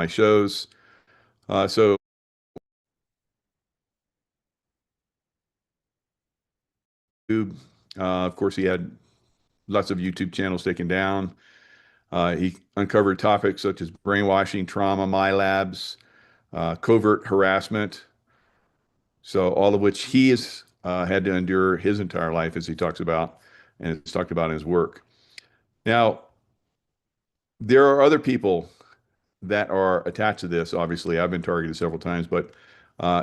my shows. So, of course, he had lots of YouTube channels taken down. He uncovered topics such as brainwashing, trauma, my labs, covert harassment. So all of which he has had to endure his entire life, as he talks about, and it's talked about in his work. Now, there are other people that are attached to this. Obviously, I've been targeted several times, but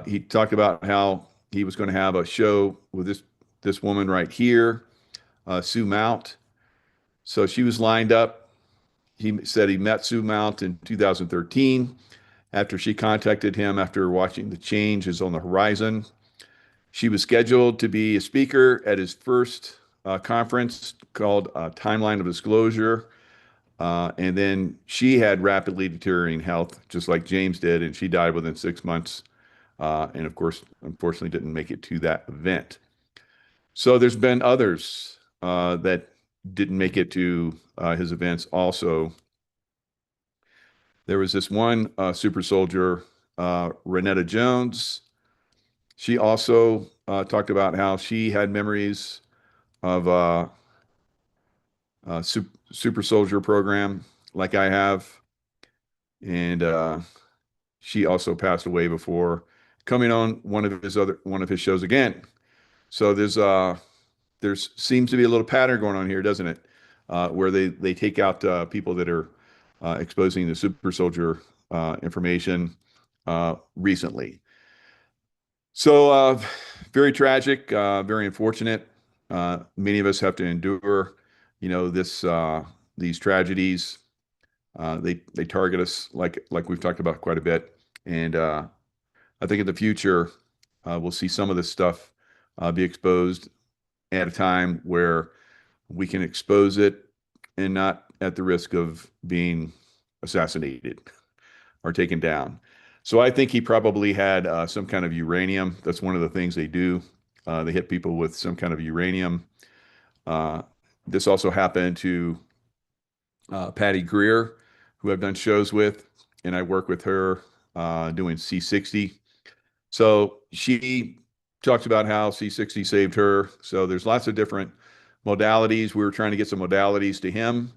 he talked about how he was going to have a show with this woman right here, Sue Mount. So she was lined up. He said he met Sue Mount in 2013 after she contacted him after watching The Change is on the Horizon. She was scheduled to be a speaker at his first conference called Timeline of Disclosure. And then she had rapidly deteriorating health, just like James did, and she died within 6 months. And of course, unfortunately, didn't make it to that event. So there's been others that didn't make it to his events also. There was this one super soldier, Renetta Jones. She also talked about how she had memories of super soldier program like I have. And she also passed away before coming on one of his shows again. So there's seems to be a little pattern going on here, doesn't it? Where they take out people that are exposing the super soldier information recently. So very tragic, very unfortunate. Many of us have to endure, these tragedies. They target us like we've talked about quite a bit, and I think in the future we'll see some of this stuff be exposed at a time where we can expose it and not at the risk of being assassinated or taken down. So I think he probably had some kind of uranium. That's one of the things they do. They hit people with some kind of uranium. Uh, this also happened to Patty Greer, who I've done shows with, and I work with her doing C60. So she talks about how C60 saved her. So there's lots of different modalities. We were trying to get some modalities to him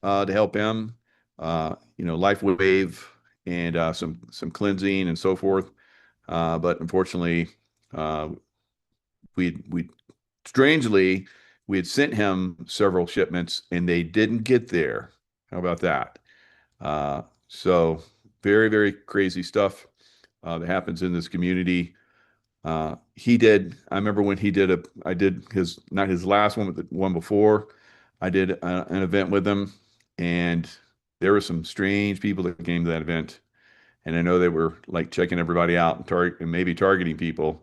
to help him, life wave and some cleansing and so forth. But unfortunately, uh, we strangely we had sent him several shipments and they didn't get there. How about that? So very, very crazy stuff that happens in this community. I remember when I did not his last one, but the one before, I did an event with him, and there were some strange people that came to that event. And I know they were like checking everybody out and maybe targeting people.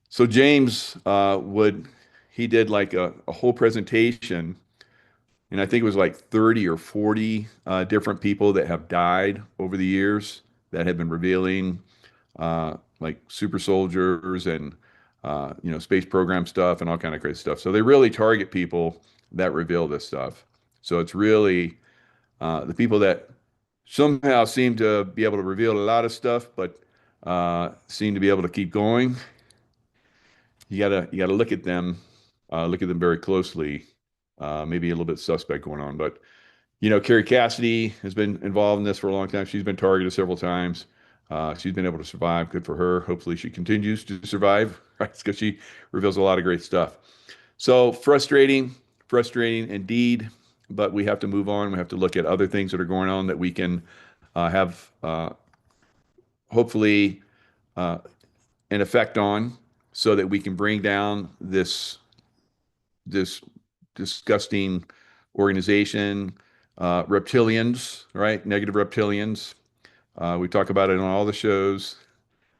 So James he did like a whole presentation, and I think it was like 30 or 40 different people that have died over the years that have been revealing like super soldiers and space program stuff and all kind of crazy stuff. So they really target people that reveal this stuff. So it's really the people that somehow seem to be able to reveal a lot of stuff, but seem to be able to keep going. You gotta look at them very closely. Maybe a little bit suspect going on, but Carrie Cassidy has been involved in this for a long time. She's been targeted several times. She's been able to survive. Good for her. Hopefully, she continues to survive, right? Because she reveals a lot of great stuff. So frustrating indeed. But we have to move on. We have to look at other things that are going on that we can have hopefully uh, an effect on, so that we can bring down this disgusting organization, reptilians, right? Negative reptilians. We talk about it on all the shows.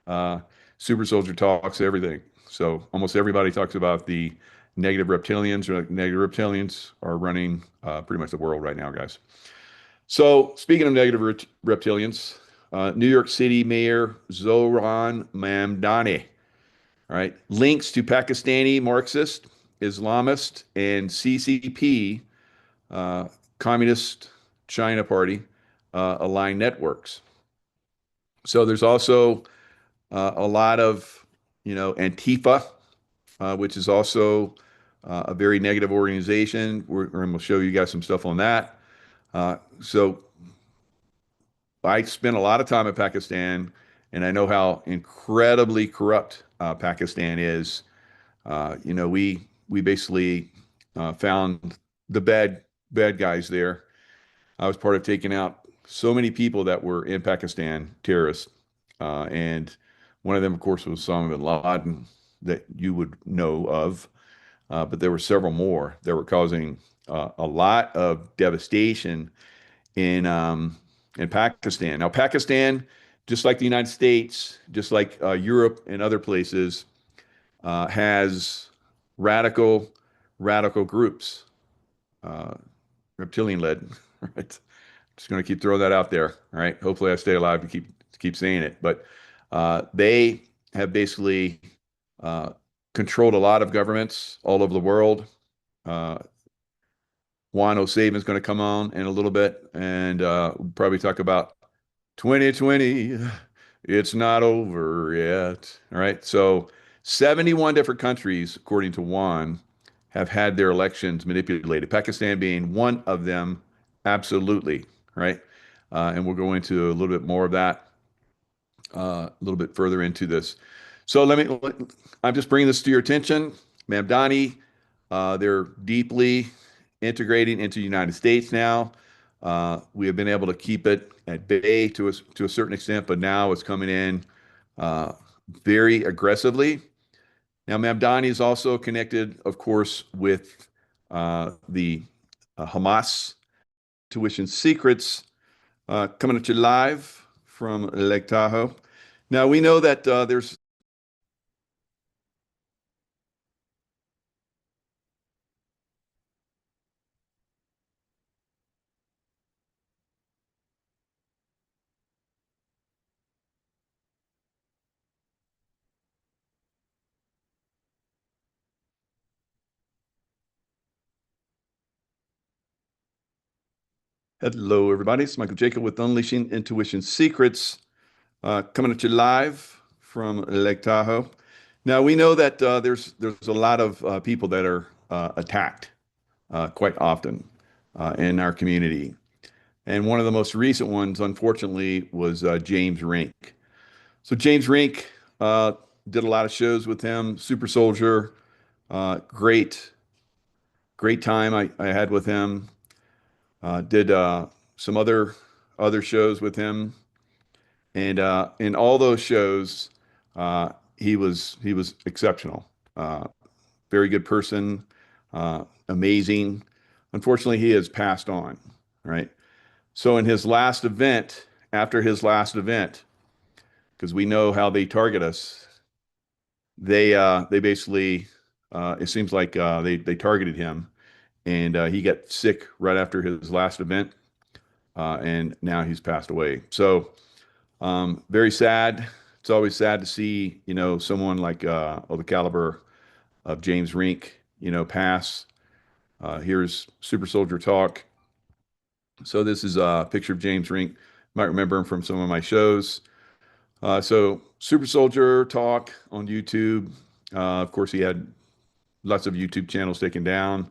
Uh, Super Soldier talks everything. So almost everybody talks about the negative reptilians, or like negative reptilians are running pretty much the world right now, guys. So speaking of negative reptilians, New York City Mayor Zohran Mamdani, all right, links to Pakistani Marxist, Islamist, and CCP, Communist China Party aligned networks. So there's also a lot of, Antifa, which is also a very negative organization. And we'll show you guys some stuff on that. So I spent a lot of time in Pakistan, and I know how incredibly corrupt Pakistan is. We basically found the bad guys there. I was part of taking out so many people that were in Pakistan, terrorists, and one of them, of course, was Osama bin Laden that you would know of. But there were several more that were causing a lot of devastation in um, in Pakistan. Now, Pakistan, just like the United States, just like Europe and other places, has radical radical groups, uh, reptilian led. Right? Just going to keep throwing that out there. All right. Hopefully, I stay alive to keep saying it. But they have basically uh, controlled a lot of governments all over the world. Uh, Juan O'Savin is going to come on in a little bit, and we'll probably talk about 2020. It's not over yet. All right. So 71 different countries, according to Juan, have had their elections manipulated. Pakistan being one of them, absolutely. Right. And we'll go into a little bit more of that a little bit further into this. So I'm just bringing this to your attention. Mamdani, they're deeply integrating into the United States now. We have been able to keep it at bay to a certain extent, but now it's coming in uh, very aggressively. Now, Mamdani is also connected, of course, with the Hamas tuition secrets coming at you live from Lake Tahoe. Now, we know that there's Hello, everybody. It's Michael Jacob with Unleashing Intuition Secrets, coming at you live from Lake Tahoe. Now, we know that there's a lot of people that are attacked quite often in our community. And one of the most recent ones, unfortunately, was James Rink. So James Rink did a lot of shows with him. Super Soldier, great, great time I had with him. Did some other shows with him, and in all those shows, he was exceptional. Very good person, amazing. Unfortunately, he has passed on. Right. So in his last event, after his last event, because we know how they target us, they basically it seems like they targeted him, and he got sick right after his last event, and now he's passed away. So very sad. It's always sad to see, someone like of the caliber of James Rink, pass. Here's Super Soldier Talk. So this is a picture of James Rink. Might remember him from some of my shows. So Super Soldier Talk on YouTube. Of course, he had lots of YouTube channels taken down.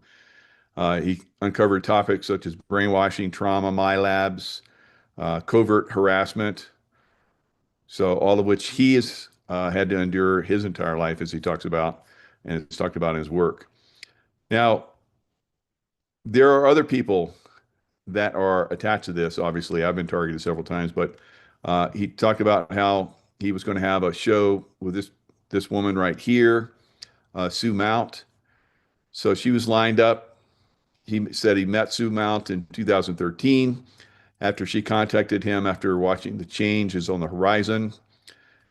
He uncovered topics such as brainwashing, trauma, my labs, covert harassment. So all of which he has had to endure his entire life, as he talks about, and it's talked about in his work. Now, there are other people that are attached to this. Obviously, I've been targeted several times, but he talked about how he was going to have a show with this woman right here, Sue Mount. So she was lined up. He said he met Sue Mount in 2013 after she contacted him after watching The Change is on the Horizon.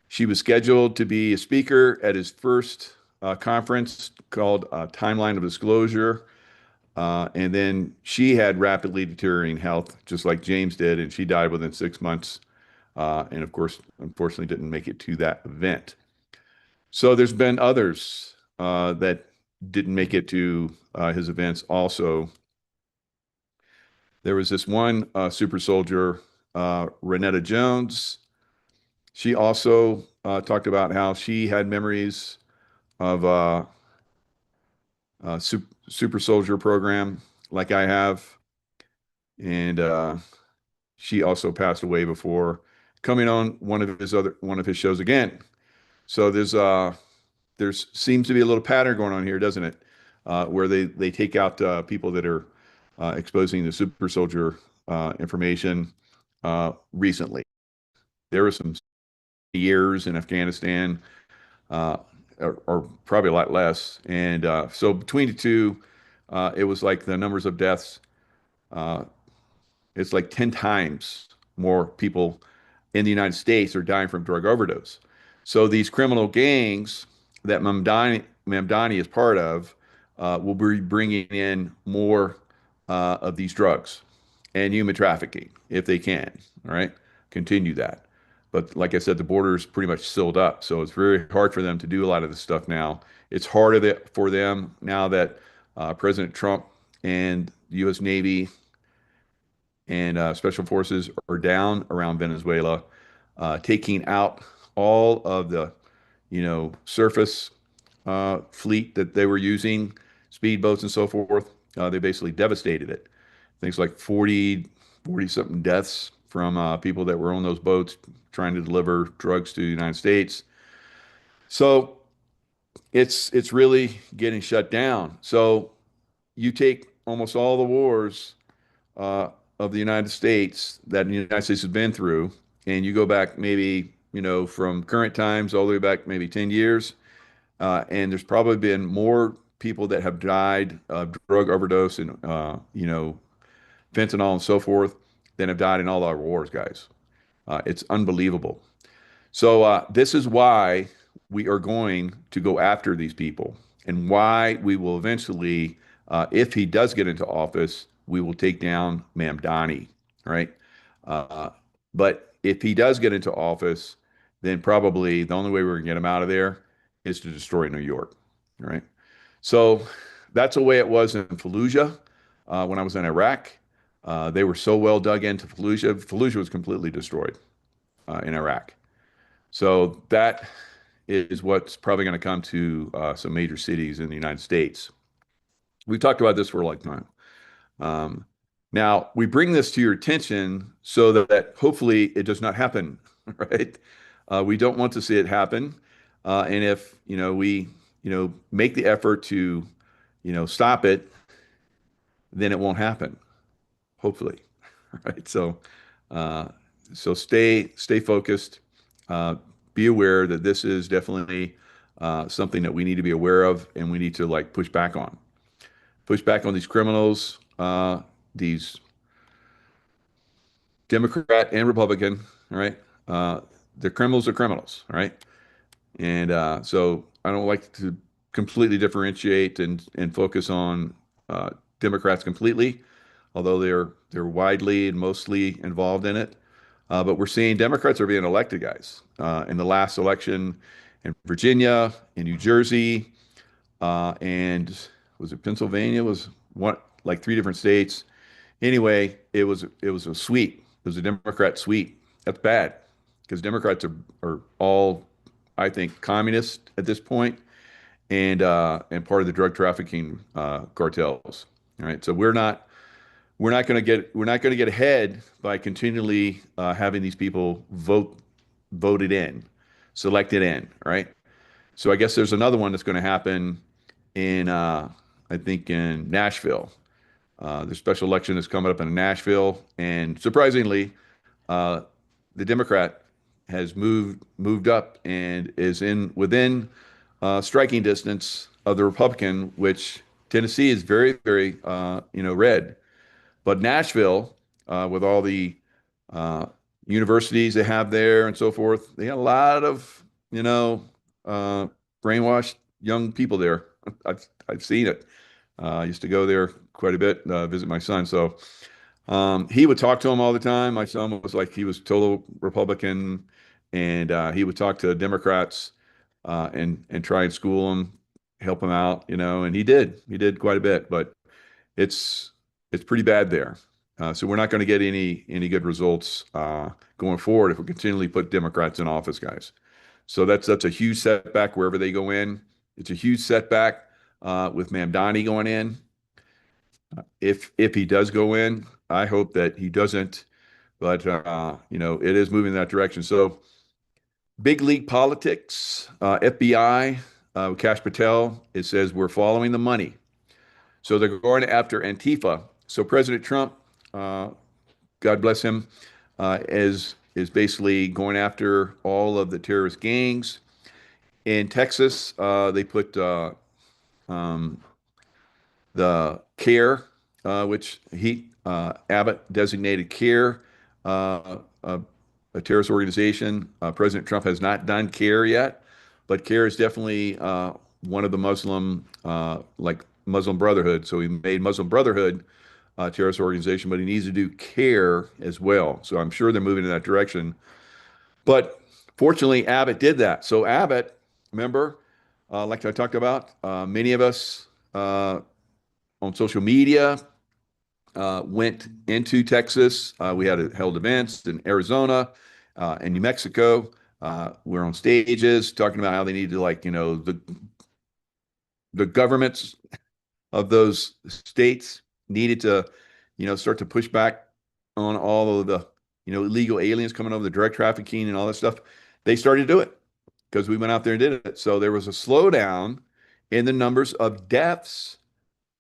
She was scheduled to be a speaker at his first conference called Timeline of Disclosure. And then she had rapidly deteriorating health, just like James did, and she died within 6 months. And of course, unfortunately, didn't make it to that event. So there's been others that didn't make it to his events also. There was this one super soldier, Renetta Jones. She also talked about how she had memories of super soldier program like I have, and she also passed away before coming on one of his shows again. So there's seems to be a little pattern going on here, doesn't it? Where they take out people that are exposing the super soldier information recently. There were some years in Afghanistan, uh, or probably a lot less, and so between the two, it was like the numbers of deaths. Uh, it's like 10 times more people in the United States are dying from drug overdose. So these criminal gangs that Mamdani is part of will be bringing in more of these drugs and human trafficking if they can. All right, continue that. But like I said, the border is pretty much sealed up, so it's very hard for them to do a lot of this stuff now. It's harder for them now that President Trump and the U.S. Navy and special forces are down around Venezuela, taking out all of the, surface fleet that they were using, speedboats and so forth. They basically devastated it. Things like 40 something deaths from people that were on those boats trying to deliver drugs to the United States. So it's really getting shut down. So you take almost all the wars uh, of the United States that the United States has been through, and you go back maybe, from current times all the way back maybe 10 years, and there's probably been more people that have died of drug overdose and, fentanyl and so forth than have died in all our wars, guys. It's unbelievable. So this is why we are going to go after these people and why we will eventually, if he does get into office, we will take down Mamdani, right? Uh, but if he does get into office, then probably the only way we're going to get him out of there is to destroy New York, right? So that's the way it was in Fallujah when I was in Iraq. They were so well dug into Fallujah. Fallujah was completely destroyed in Iraq. So that is what's probably going to come to some major cities in the United States. We've talked about this for a long time. Um, Now, we bring this to your attention so that hopefully it does not happen, right? We don't want to see it happen. And if, we, make the effort to, stop it, then it won't happen, hopefully, right? Uh, so stay focused. Uh, be aware that this is definitely something that we need to be aware of, and we need to like push back on these criminals, these Democrat and Republican. All right, uh, the criminals are criminals. All right, and so I don't like to completely differentiate and focus on uh, Democrats completely, although they're widely and mostly involved in it. But we're seeing Democrats are being elected, guys. In the last election in Virginia, in New Jersey, and was it Pennsylvania? Was one like three different states. Anyway, it was a sweep. It was a Democrat sweep. That's bad because Democrats are all, I think, communist at this point and part of the drug trafficking cartels. All right, so we're not going to get ahead by continually having these people voted in, selected in, right? So I guess there's another one that's going to happen in I think in Nashville. The special election is coming up in Nashville, and surprisingly, uh, the Democrat has moved up and is in within striking distance of the Republican, which Tennessee is very, very red. But Nashville, with all the uh, universities they have there and so forth, they got a lot of, uh, brainwashed young people there. I've seen it. I used to go there quite a bit, visit my son. So he would talk to him all the time. My son was like, he was total Republican, and he would talk to Democrats and try and school them, help them out, and he did. He did quite a bit, but it's it's pretty bad there. So we're not going to get any good results going forward if we continually put Democrats in office, guys. So that's a huge setback wherever they go in. It's a huge setback with Mamdani going in. If he does go in, I hope that he doesn't. But it is moving in that direction. So big league politics, FBI, Kash Patel. It says we're following the money. So they're going after Antifa. So President Trump, God bless him, is basically going after all of the terrorist gangs. In Texas, they put um, the CARE, which Abbott designated CARE, a terrorist organization. President Trump has not done CARE yet, but CARE is definitely one of the like Muslim Brotherhood. So he made Muslim Brotherhood a terrorist organization, but he needs to do CARE as well. So I'm sure they're moving in that direction. But fortunately, Abbott did that. So Abbott, remember, like I talked about, many of us on social media went into Texas. We had held events in Arizona and New Mexico. We're on stages talking about how they need to, like, the governments of those states needed to, start to push back on all of the, illegal aliens coming over, the drug trafficking and all that stuff. They started to do it because we went out there and did it. So there was a slowdown in the numbers of deaths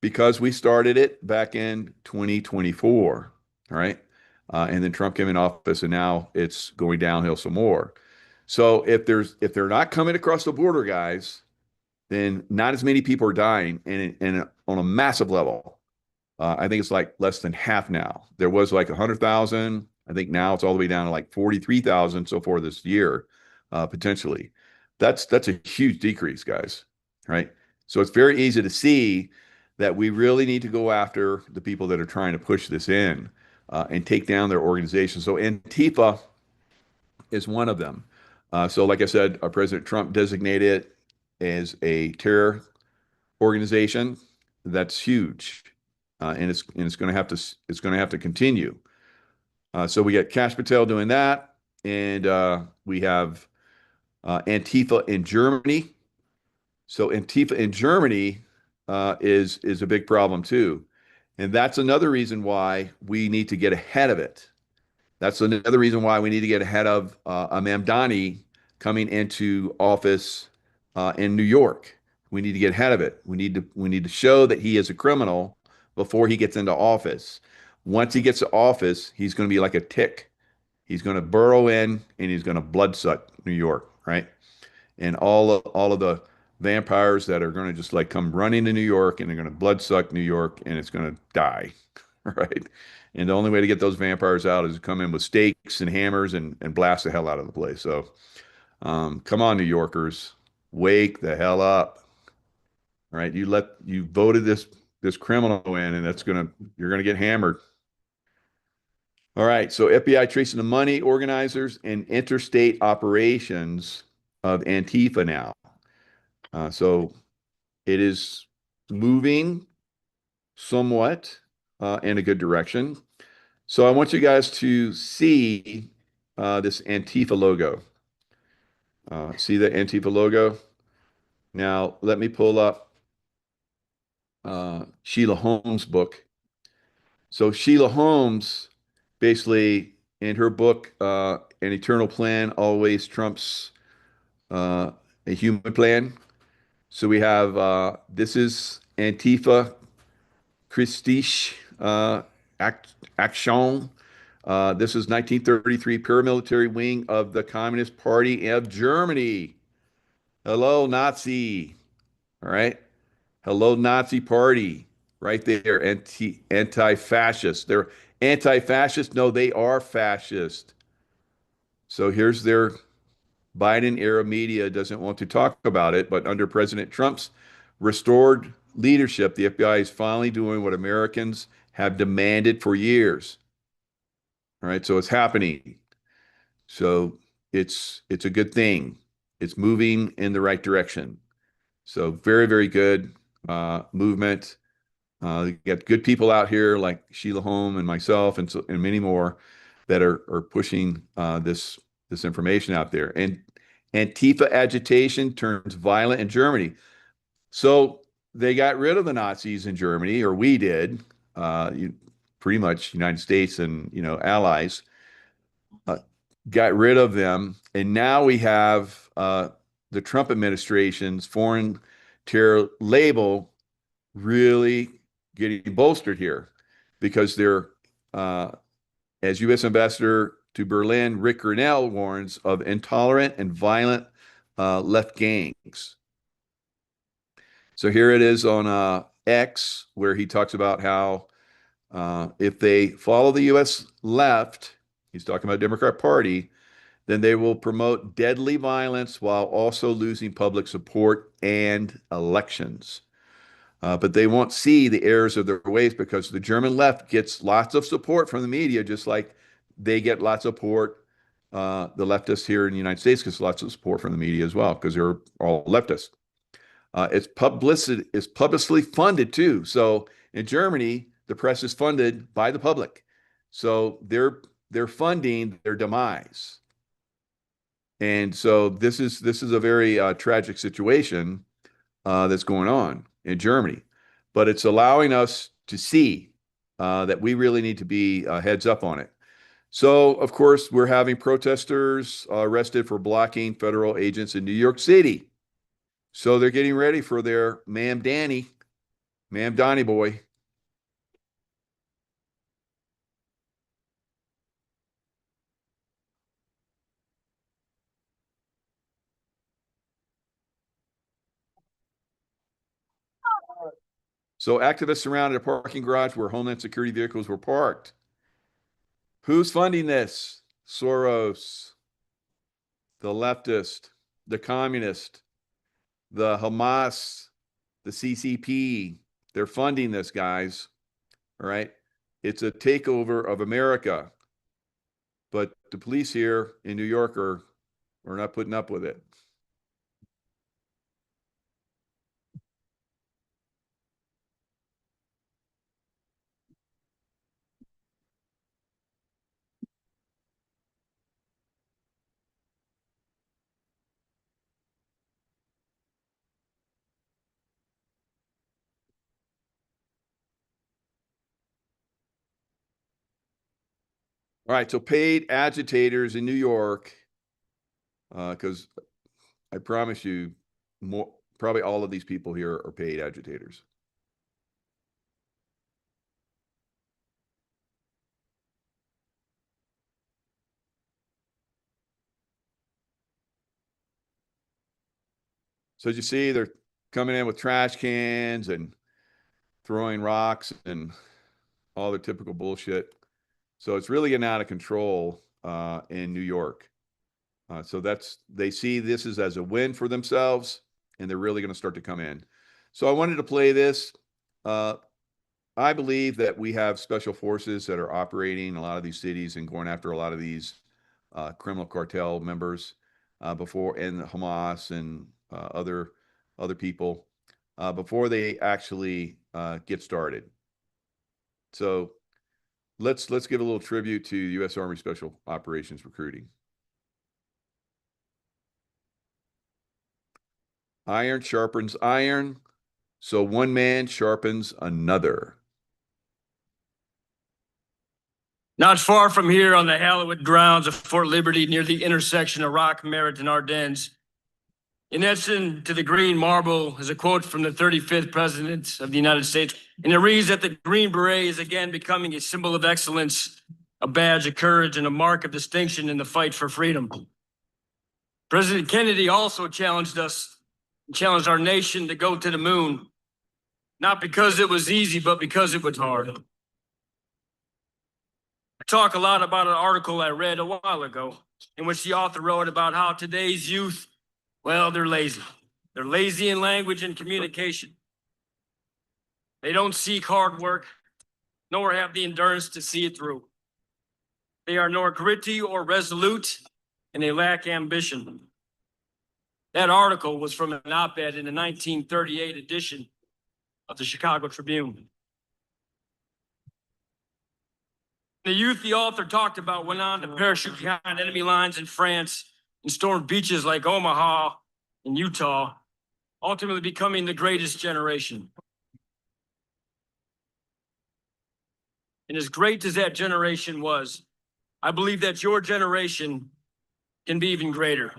because we started it back in 2024. All right. And then Trump came in office and now it's going downhill some more. So if they're not coming across the border, guys, then not as many people are dying and on a massive level. I think it's like less than half now. There was like 100,000. I think now it's all the way down to like 43,000 so far this year, potentially. That's a huge decrease, guys. Right? So it's very easy to see that we really need to go after the people that are trying to push this in and take down their organization. So Antifa is one of them. So, like I said, President Trump designated it as a terror organization. That's huge, and it's going to have to continue. So we got Kash Patel doing that, and we have Antifa in Germany. So Antifa in Germany is a big problem too, and that's another reason why we need to get ahead of it. That's another reason why we need to get ahead of a Mamdani coming into office in New York. We need to get ahead of it. We need to show that he is a criminal before he gets into office. Once he gets to office, he's going to be like a tick. He's going to burrow in and he's going to bloodsuck New York, right? And all of the vampires that are going to just like come running to New York and they're going to bloodsuck New York and it's going to die, right? And the only way to get those vampires out is to come in with stakes and hammers and blast the hell out of the place. So come on, New Yorkers, wake the hell up. All right, you voted this criminal in, and you're gonna get hammered. All right, so FBI tracing the money organizers and interstate operations of Antifa now. So it is moving somewhat in a good direction. So I want you guys to see this Antifa logo. See the Antifa logo? Now, let me pull up Sheila Holmes' book. So Sheila Holmes, basically, in her book, An Eternal Plan Always Trumps a Human Plan. So we have, this is Antifa Christliche Action. This is 1933 paramilitary wing of the Communist Party of Germany. Hello, Nazi. All right. Hello, Nazi Party. Right there. Anti-fascist. They're anti-fascist. No, they are fascist. So here's their Biden era media doesn't want to talk about it, but under President Trump's restored leadership, the FBI is finally doing what Americans have demanded for years. All right. So it's happening. So it's a good thing. It's moving in the right direction. So very, very good movement. You got good people out here like Sheila Holm and myself and many more that are pushing this information out there. And Antifa agitation turns violent in Germany. So they got rid of the Nazis in Germany, or we did, pretty much United States and allies uh, got rid of them, and now we have the Trump administration's foreign terror label really getting bolstered here because they're, as U.S. Ambassador to Berlin, Rick Grenell warns of intolerant and violent left gangs. So here it is on X, where he talks about how if they follow the U.S. left, he's talking about Democrat Party, then they will promote deadly violence while also losing public support and elections. But they won't see the errors of their ways because the German left gets lots of support from the media, just like they get lots of support. The leftists here in the United States gets lots of support from the media as well because they're all leftists. It's publicly funded too. So in Germany, the press is funded by the public. So they're funding their demise. And so this is a very tragic situation that's going on in Germany, but it's allowing us to see that we really need to be heads up on it. So, of course, we're having protesters arrested for blocking federal agents in New York City. So they're getting ready for their Ma'am Donnie boy. So activists surrounded a parking garage where Homeland Security vehicles were parked. Who's funding this? Soros, the leftist, the communist, the Hamas, the CCP. They're funding this, guys. All right. It's a takeover of America. But the police here in New York are not putting up with it. All right. So paid agitators in New York, because I promise you, probably all of these people here are paid agitators. So as you see, they're coming in with trash cans and throwing rocks and all the typical bullshit. So it's really getting out of control in New York. So they see this as a win for themselves, and they're really going to start to come in. So I wanted to play this. I believe that we have special forces that are operating in a lot of these cities and going after a lot of these criminal cartel members before, and Hamas and other people before they actually get started. So let's give a little tribute to U.S. Army Special Operations recruiting. Iron sharpens iron, so one man sharpens another. Not far from here on the hallowed grounds of Fort Liberty near the intersection of Rock, Merritt, and Ardennes, in etching to the green marble is a quote from the 35th President of the United States, and it reads that the Green Beret is again becoming a symbol of excellence, a badge of courage, and a mark of distinction in the fight for freedom. President Kennedy also challenged our nation to go to the moon, not because it was easy, but because it was hard. I talk a lot about an article I read a while ago in which the author wrote about how today's youth, well, they're lazy. They're lazy in language and communication. They don't seek hard work, nor have the endurance to see it through. They are nor gritty or resolute, and they lack ambition. That article was from an op-ed in the 1938 edition of the Chicago Tribune. The youth the author talked about went on to parachute behind enemy lines in France and stormed beaches like Omaha and Utah, ultimately becoming the greatest generation. And as great as that generation was, I believe that your generation can be even greater.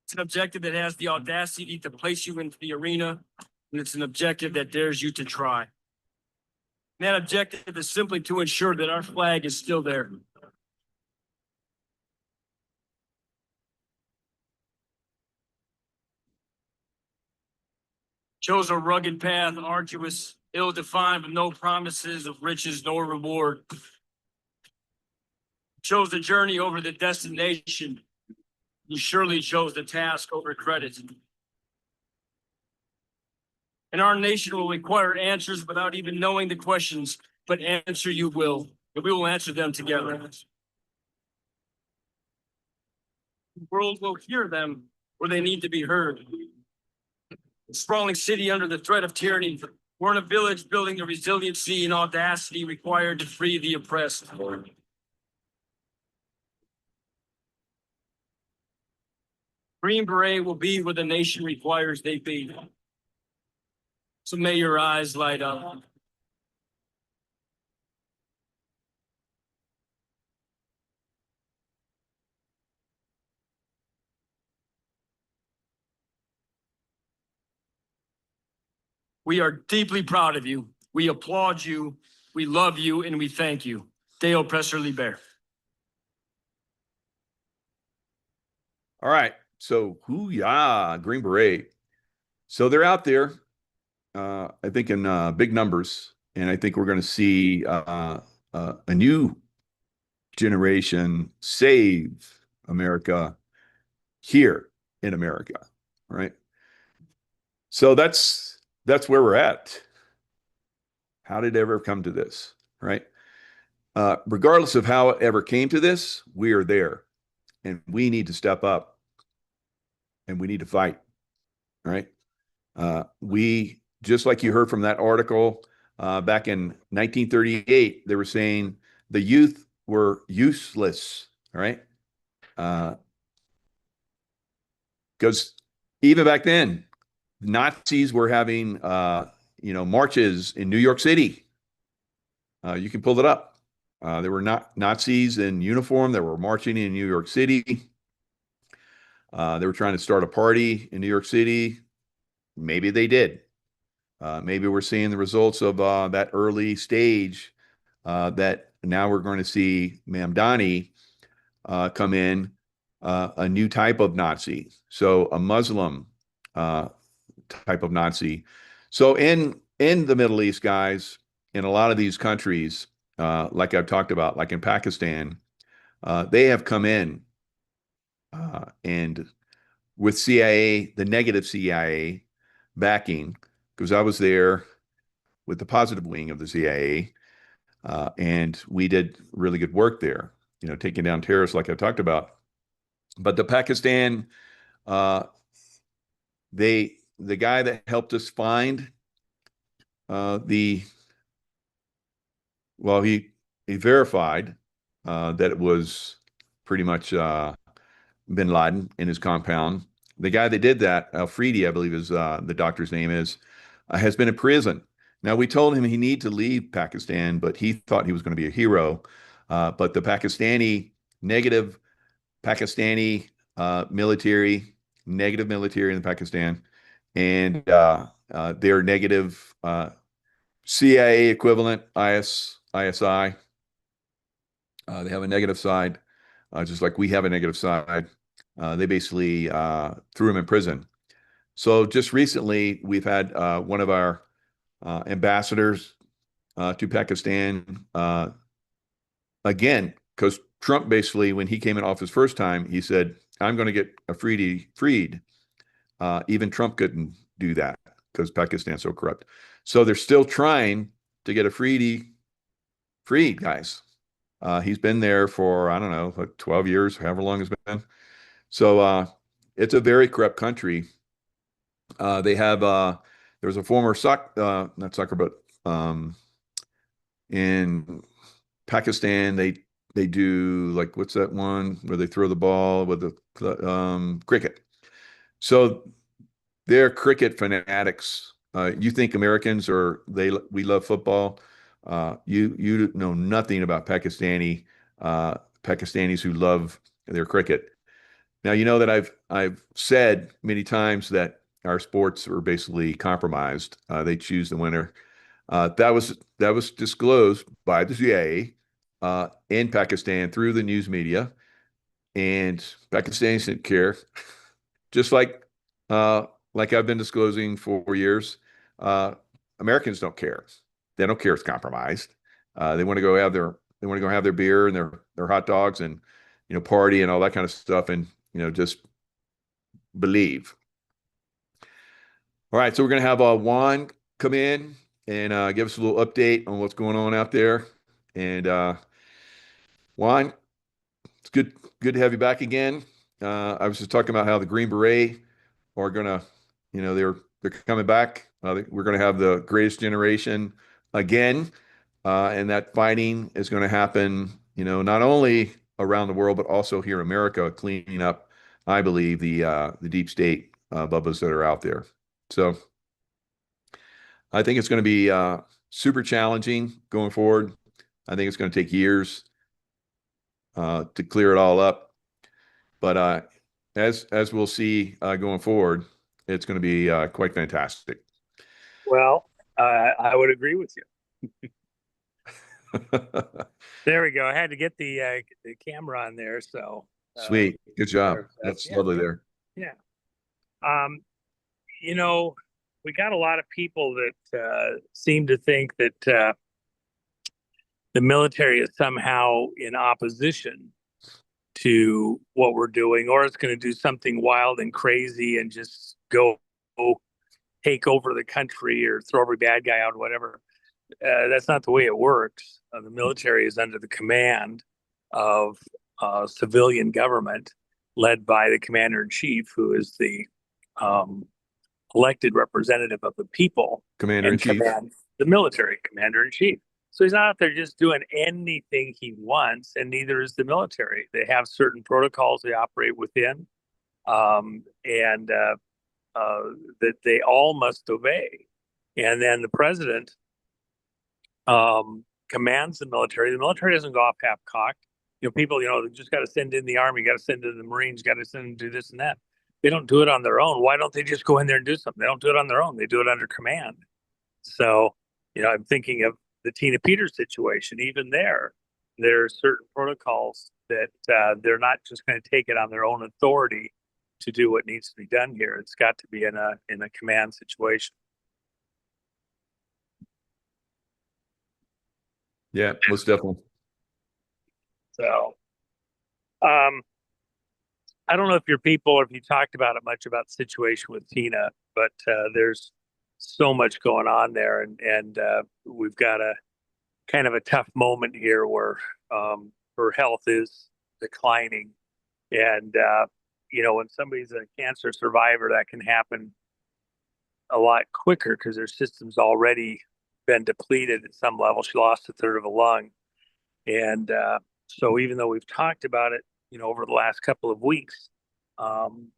It's an objective that has the audacity to place you into the arena, and it's an objective that dares you to try. And that objective is simply to ensure that our flag is still there. Chose a rugged path, arduous, ill-defined, with no promises of riches nor reward. Chose the journey over the destination. You surely chose the task over credit. And our nation will require answers without even knowing the questions, but answer you will, and we will answer them together. The world will hear them where they need to be heard. A sprawling city under the threat of tyranny. We're in a village building the resiliency and audacity required to free the oppressed. Green Beret will be where the nation requires they be. So may your eyes light up. We are deeply proud of you. We applaud you. We love you and we thank you. Deo Oppressor Liber. All right. So, hoo-yah, Green Beret. So they're out there, I think, in big numbers. And I think we're going to see a new generation save America here in America, right? So that's where we're at. How did it ever come to this, right? Regardless of how it ever came to this, we are there, and we need to step up, and we need to fight, right? We just like you heard from that article back in 1938, they were saying the youth were useless, right? Because even back then, Nazis were having marches in New York City. You can pull it up. There were not Nazis in uniform that were marching in New York City. They were trying to start a party in New York City. Maybe they did. Maybe we're seeing the results of that early stage that now we're going to see Mamdani come in, a new type of Nazi. So a Muslim type of Nazi. So in the Middle East, guys, in a lot of these countries, like I've talked about, like in Pakistan, they have come in and with CIA, the negative CIA backing, because I was there with the positive wing of the CIA, and we did really good work there, taking down terrorists like I talked about. But the Pakistan, the guy that helped us find he verified that it was pretty much bin Laden in his compound. The guy that did that, Afridi, I believe is the doctor's name is, has been in prison. Now, we told him he needed to leave Pakistan, but he thought he was going to be a hero. But the negative Pakistani negative military in Pakistan, and their negative CIA equivalent, ISI, they have a negative side, just like we have a negative side. They basically threw him in prison. So just recently, we've had one of our ambassadors to Pakistan, again, because Trump basically, when he came in office first time, he said, I'm going to get Afridi freed. Even Trump couldn't do that because Pakistan's so corrupt. So they're still trying to get Afridi freed, guys. He's been there for, I don't know, like 12 years, however long it's been. So it's a very corrupt country. They have There's a former not soccer, but in Pakistan, they do like what's that one where they throw the ball with the cricket. So they're cricket fanatics. You think Americans are we love football. You know nothing about Pakistanis who love their cricket. Now you know that I've said many times that our sports are basically compromised. They choose the winner. That was disclosed by the CIA in Pakistan through the news media, and Pakistanis didn't care. Just uh, like I've been disclosing for years, uh, Americans don't care. They don't care it's compromised. They want to go have their beer and their hot dogs and party and all that kind of stuff and just believe. All right, so we're gonna have Juan come in and give us a little update on what's going on out there. And Juan, it's good to have you back again. I was just talking about how the Green Beret are gonna, they're coming back. We're gonna have the greatest generation again, and that fighting is going to happen, not only around the world but also here in America, cleaning up, I believe, the deep state bubbas that are out there. So I think it's going to be super challenging going forward. I think it's going to take years to clear it all up. But as we'll see going forward, it's going to be quite fantastic. Well, I would agree with you. There we go. I had to get the camera on there, so Sweet. Good job. That's yeah, lovely there. yeah. Um, you know, we got a lot of people that seem to think that the military is somehow in opposition to what we're doing, or it's going to do something wild and crazy and just go take over the country or throw every bad guy out or whatever. That's not the way it works. The military is under the command of civilian government led by the commander in chief, who is the um, elected representative of the people Commander in and Chief. commands the military commander in chief. So he's not out there just doing anything he wants, and neither is the military. They have certain protocols they operate within, and that they all must obey. And then the president commands the military. The military doesn't go off half cocked. People, they just got to send in the army, got to send in the Marines, got to send them to do this and that. They don't do it on their own. Why don't they just go in there and do something? They don't do it on their own. They do it under command. So, I'm thinking of the Tina Peters situation. Even there are certain protocols that they're not just going to take it on their own authority to do what needs to be done here. It's got to be in a command situation. Yeah, most definitely. So, um, I don't know if your people or if you talked about it much about the situation with Tina, but there's so much going on there, and we've got a kind of a tough moment here where her health is declining, and when somebody's a cancer survivor, that can happen a lot quicker because their system's already been depleted at some level. She lost a third of a lung, and so even though we've talked about it, over the last couple of weeks,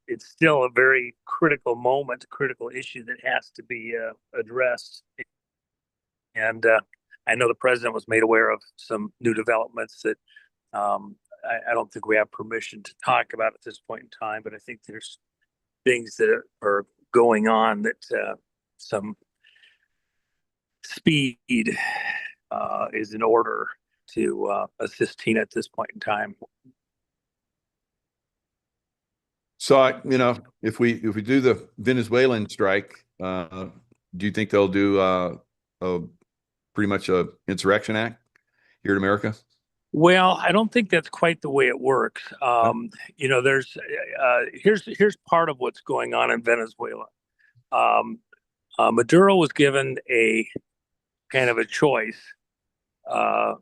it's still a very critical moment, critical issue that has to be addressed. And I know the president was made aware of some new developments that I don't think we have permission to talk about at this point in time, but I think there's things that are going on that some speed is in order to assist Tina at this point in time. So, if we do the Venezuelan strike, do you think they'll do a pretty much a insurrection act here in America? Well, I don't think that's quite the way it works. Yeah. There's here's part of what's going on in Venezuela. Um, Maduro was given a kind of a choice uh,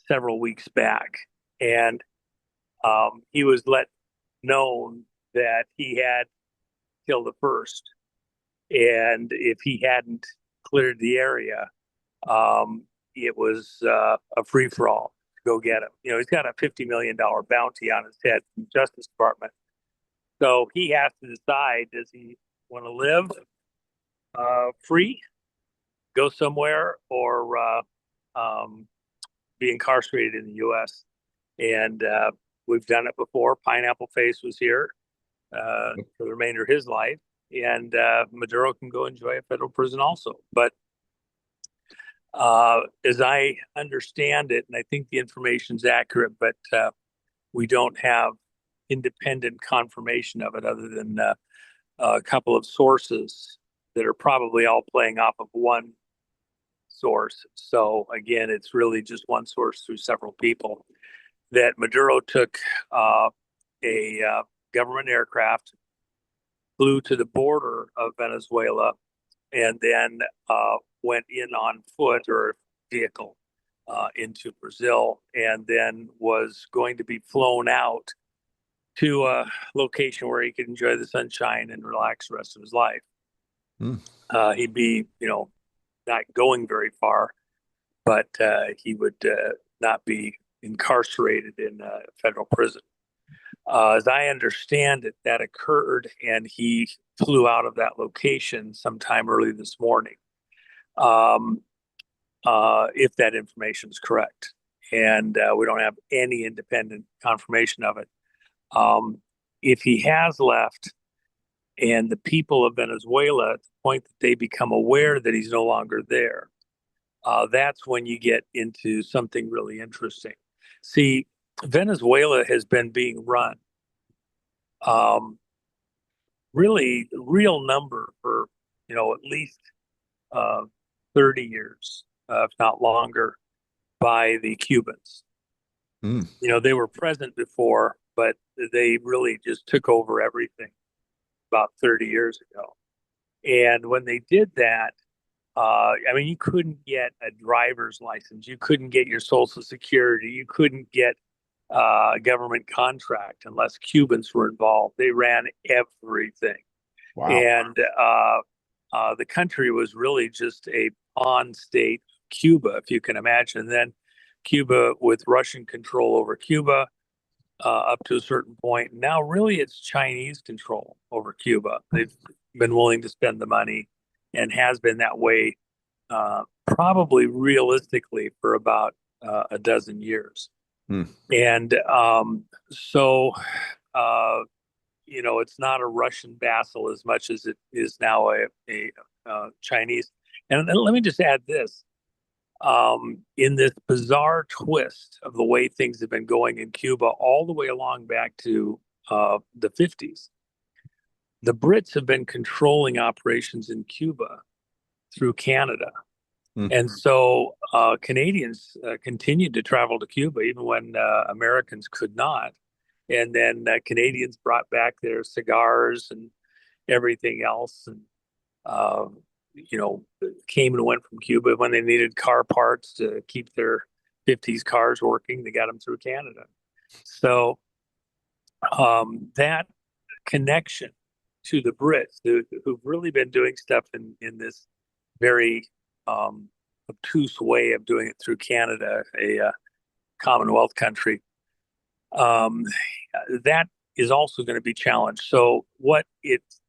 several weeks back, and he was let known that he had till the first, And if he hadn't cleared the area, it was a free for all to go get him. He's got a $50 million bounty on his head from the Justice Department. So he has to decide, does he want to live free, go somewhere, or be incarcerated in the U.S.? And we've done it before. Pineapple Face was here for the remainder of his life. And Maduro can go enjoy a federal prison also. But as I understand it, and I think the information's accurate, but we don't have independent confirmation of it other than a couple of sources that are probably all playing off of one source. So again, it's really just one source through several people. That Maduro took a government aircraft, flew to the border of Venezuela, and then went in on foot or vehicle into Brazil, and then was going to be flown out to a location where he could enjoy the sunshine and relax the rest of his life. He'd be, not going very far, but he would not be incarcerated in a federal prison. As I understand it, that occurred, and he flew out of that location sometime early this morning, if that information is correct. And we don't have any independent confirmation of it. If he has left, and the people of Venezuela, at the point that they become aware that he's no longer there, that's when you get into something really interesting. See, Venezuela has been being run really real number for, at least 30 years, if not longer, by the Cubans. They were present before, but they really just took over everything about 30 years ago. And when they did that, you couldn't get a driver's license. You couldn't get your Social Security. You couldn't get a government contract unless Cubans were involved. They ran everything. Wow. And the country was really just a pawn state, Cuba, if you can imagine. And then Cuba with Russian control over Cuba up to a certain point. Now, really, it's Chinese control over Cuba. They've been willing to spend the money and has been that way probably realistically for about a dozen years. And so, it's not a Russian vassal as much as it is now a Chinese. And let me just add this. In this bizarre twist of the way things have been going in Cuba all the way along back to the 50s, the Brits have been controlling operations in Cuba through Canada. And so Canadians continued to travel to Cuba even when Americans could not. And then Canadians brought back their cigars and everything else, and came and went from Cuba when they needed car parts to keep their 50s cars working. They got them through Canada. So that connection to the Brits, who've really been doing stuff in this very obtuse way of doing it through Canada, a Commonwealth country, that is also going to be challenged. So what it's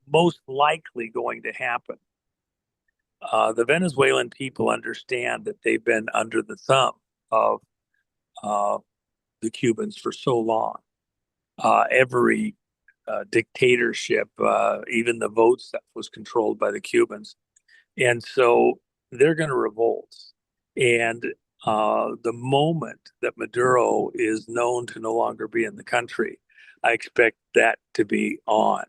most likely going to happen, the Venezuelan people understand that they've been under the thumb of the Cubans for so long. Every dictatorship, even the vote stuff was controlled by the Cubans. And so they're going to revolt. And the moment that Maduro is known to no longer be in the country, I expect that to be on.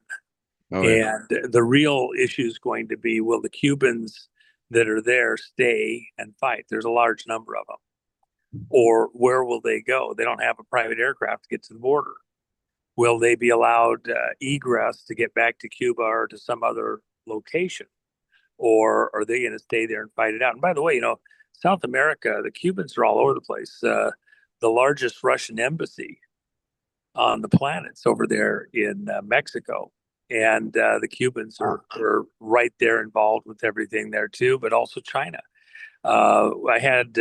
Oh, yeah. And the real issue is going to be, will the Cubans that are there stay and fight? There's a large number of them. Or where will they go? They don't have a private aircraft to get to the border. Will they be allowed egress to get back to Cuba or to some other location? Or are they going to stay there and fight it out? And by the way, South America, the Cubans are all over the place. The largest Russian embassy on the planet's over there in Mexico. And the Cubans are right there involved with everything there too, but also China. I had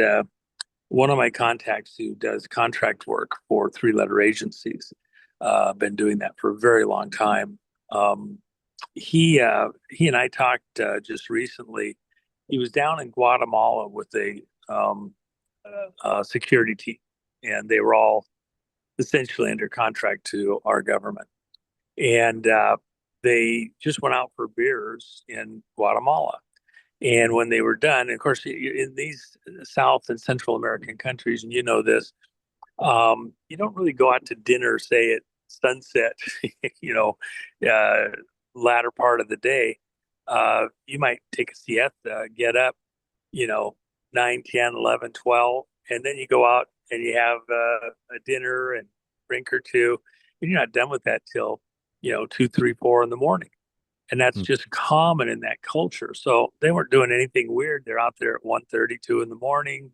one of my contacts who does contract work for three-letter agencies, been doing that for a very long time. He and I talked just recently. He was down in Guatemala with a security team, and they were all essentially under contract to our government. And they just went out for beers in Guatemala. And when they were done, of course, in these South and Central American countries, and you know this, you don't really go out to dinner, say at sunset, you know, latter part of the day. You might take a siesta, get up, you know, 9, 10, 11, 12, and then you go out and you have a dinner and drink or two, and you're not done with that till, you know, 2, 3, 4 in the morning. And that's just common in that culture. So they weren't doing anything weird. They're out there at 1:30, 2 in the morning,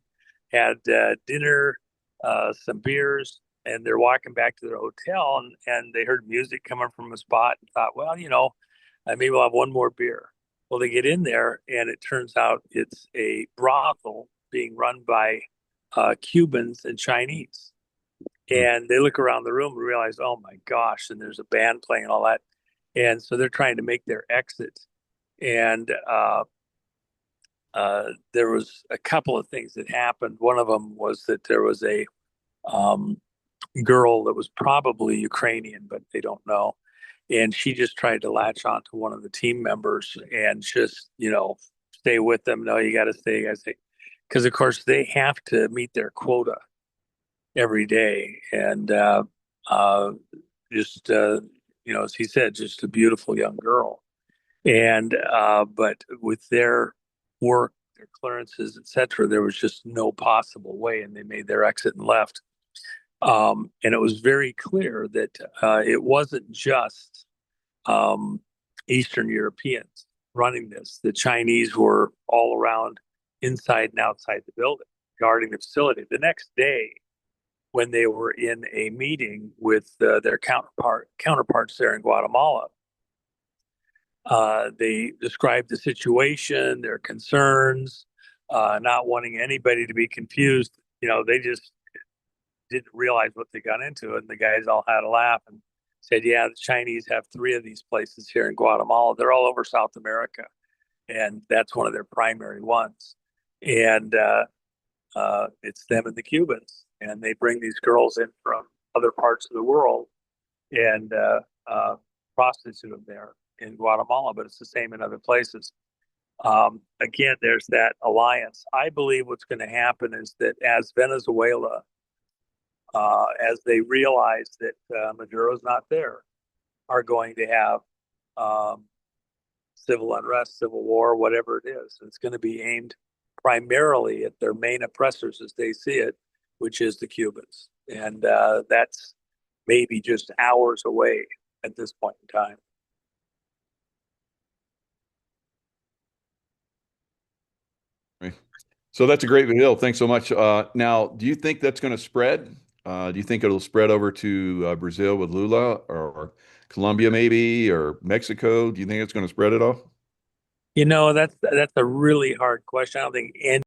had dinner, some beers, and they're walking back to their hotel, and they heard music coming from a spot and thought, well, you know, maybe we'll have one more beer. Well, they get in there, and it turns out it's a brothel being run by Cubans and Chinese. And they look around the room and realize, oh my gosh, and there's a band playing and all that. And so they're trying to make their exit. And there was a couple of things that happened. One of them was that there was a girl that was probably Ukrainian, but they don't know. And she just tried to latch on to one of the team members and just, you know, stay with them. No, you got to stay, you got to stay. Because, of course, they have to meet their quota every day. And just, you know, as he said, just a beautiful young girl. And but with their work, their clearances, etc., there was just no possible way, and they made their exit and left. And it was very clear that it wasn't just Eastern Europeans running this. The Chinese were all around, inside and outside the building, guarding the facility. The next day, when they were in a meeting with their counterparts there in Guatemala, they described the situation, their concerns, not wanting anybody to be confused. You know, they just didn't realize what they got into, and the guys all had a laugh and said, "Yeah, the Chinese have 3 of these places here in Guatemala. They're all over South America, and that's one of their primary ones. And it's them and the Cubans, and they bring these girls in from other parts of the world and prostitute them there in Guatemala, but it's the same in other places." Again, there's that alliance. I believe what's going to happen is that as Venezuela, as they realize that Maduro's not there, are going to have civil unrest, civil war, whatever it is. It's going to be aimed primarily at their main oppressors as they see it, which is the Cubans. And that's maybe just hours away at this point in time. Right. So that's a great video. Thanks so much. Now, do you think that's going to spread? Do you think it'll spread over to Brazil with Lula, or Colombia maybe, or Mexico? Do you think it's going to spread at all? You know, that's a really hard question. I don't think any